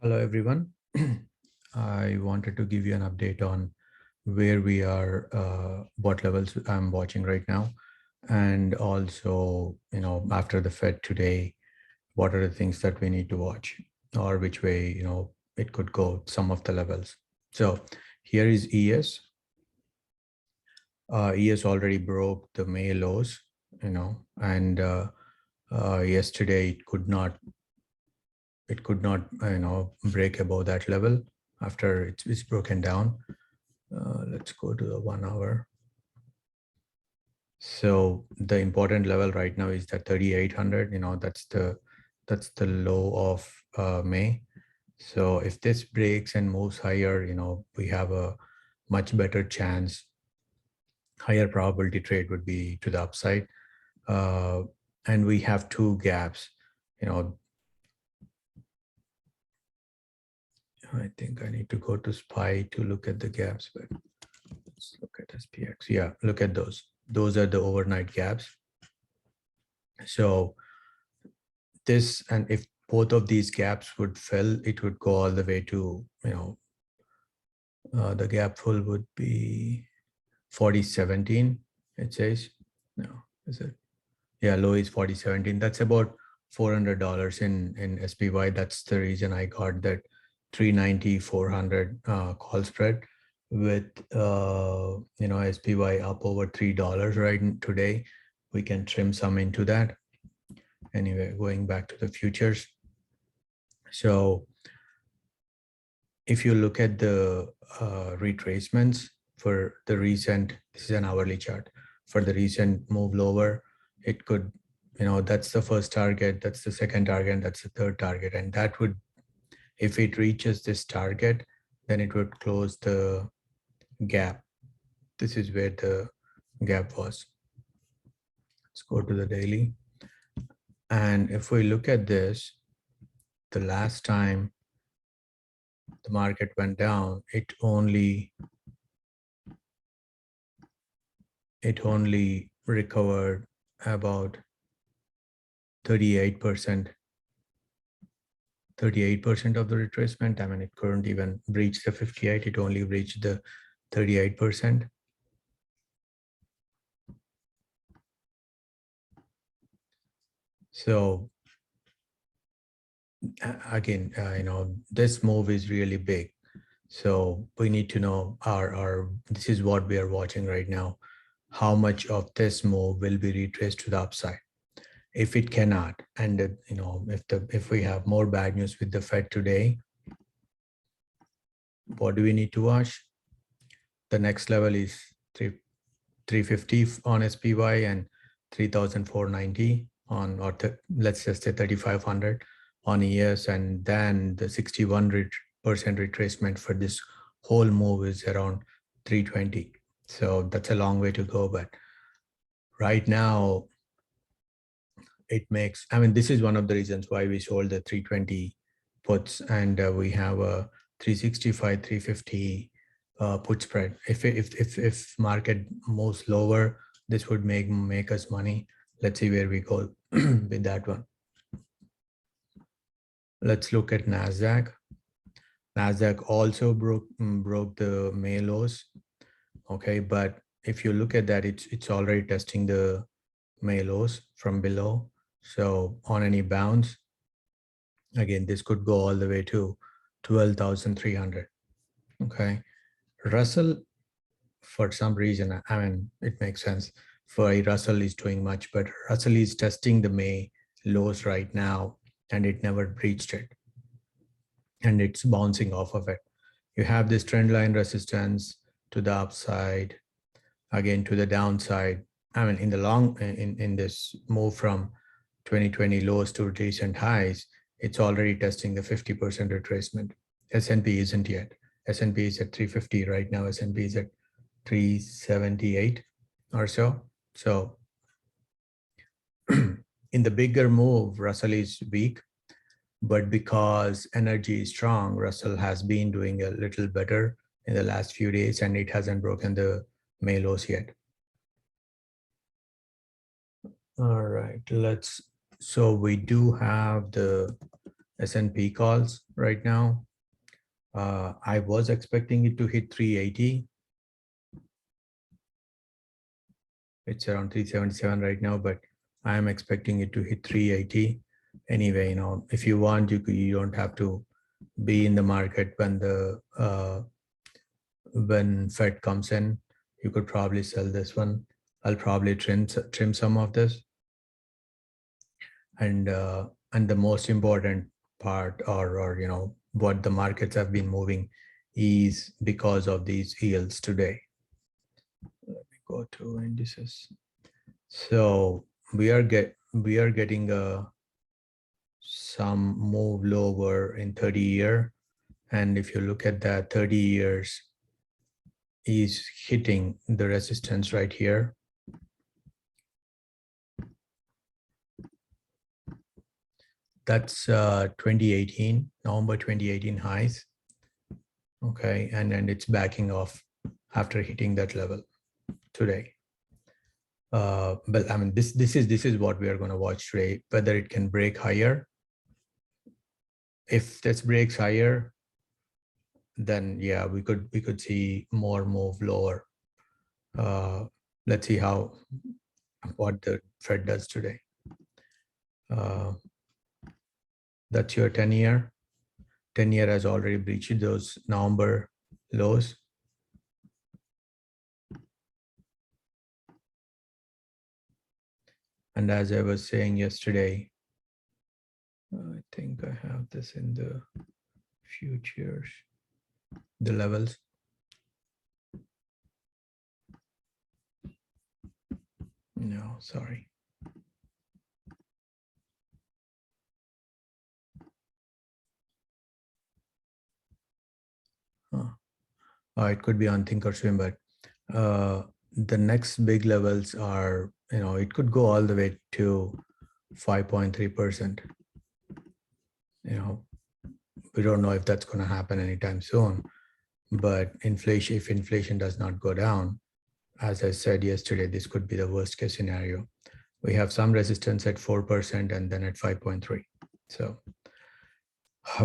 Hello, everyone. I wanted to give you an update on where we are, what levels I'm watching right now, and also, after the Fed today, what are the things that we need to watch, or which way, it could go, some of the levels. So here is ES. ES already broke the May lows, and yesterday it could not break above that level after it's broken down. Let's go to the 1 hour. So the important level right now is that 3800. That's the low of May. So if this breaks and moves higher, we have a much better chance. Higher probability trade would be to the upside. And we have two gaps. I think I need to go to SPY to look at the gaps, but let's look at SPX. Yeah, look at those. Those are the overnight gaps. So this, and if both of these gaps would fill, it would go all the way to, the gap fill would be 4017, it says. No, is it? Yeah, low is 4017. That's about $400 in SPY. That's the reason I got that 390, 400 call spread with, SPY up over $3 right today. We can trim some into that. Anyway, going back to the futures. So if you look at the retracements for the recent, this is an hourly chart, for the recent move lower, it could, that's the first target, that's the second target, that's the third target. And that would, if it reaches this target, then it would close the gap. This is where the gap was. Let's go to the daily. And if we look at this, the last time the market went down, it only recovered about 38% of the retracement. I mean, it couldn't even breach the 58. It only reached the 38%. So again, this move is really big. So we need to know this is what we are watching right now. How much of this move will be retraced to the upside? If it cannot, and if we have more bad news with the Fed today, what do we need to watch? The next level is 350 on SPY and 3,490 on, or let's just say 3,500 on ES, and then the 61% retracement for this whole move is around 320. So that's a long way to go, but right now it makes, I mean, this is one of the reasons why we sold the 320 puts, and we have a 365, 350 put spread. If market moves lower, this would make us money. Let's see where we go with that one. Let's look at Nasdaq. Nasdaq also broke the May lows. Okay, but if you look at that, it's already testing the May lows from below. So on any bounce, again, this could go all the way to 12,300. Okay, Russell, for some reason, I mean, it makes sense. For Russell is doing much better. Russell is testing the May lows right now, and it never breached it, and it's bouncing off of it. You have this trend line resistance to the upside, again to the downside. I mean, in the long, in this move from 2020 lows to recent highs, it's already testing the 50% retracement. S&P isn't yet. S&P is at 350 right now. S&P is at 378 or so. So in the bigger move, Russell is weak, but because energy is strong, Russell has been doing a little better in the last few days, and it hasn't broken the May lows yet. All right, so we do have the S&P calls right now. I was expecting it to hit 380. It's around 377 right now, but I am expecting it to hit 380. Anyway, if you want, you don't have to be in the market when Fed comes in. You could probably sell this one. I'll probably trim some of this. And the most important part, or what the markets have been moving, is because of these yields today. Let me go to indices. So we are getting some move lower in 30-year, and if you look at that, 30 years is hitting the resistance right here. That's 2018, November 2018 highs. Okay, and then it's backing off after hitting that level today. But I mean, this is what we are going to watch today, whether it can break higher. If this breaks higher, then yeah, we could see more move lower. Let's see what the Fed does today. That's your 10-year. 10-year has already breached those November lows. And as I was saying yesterday, I think I have this in the futures, the levels. No, sorry. It could be on Thinkorswim, but the next big levels are, it could go all the way to 5.3%. We don't know if that's going to happen anytime soon, but if inflation does not go down, as I said yesterday, this could be the worst case scenario. We have some resistance at 4% and then at 5.3. So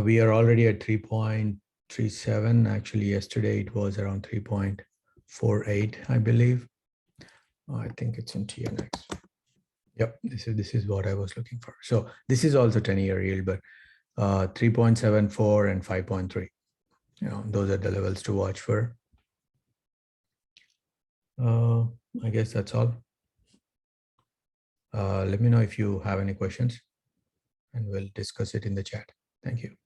we are already at 3.37. Actually, yesterday it was around 3.48, I believe. I think it's in TNX. Yep, this is what I was looking for. So this is also 10-year yield, but 3.74 and 5.3. Those are the levels to watch for. I guess that's all. Let me know if you have any questions, and we'll discuss it in the chat. Thank you.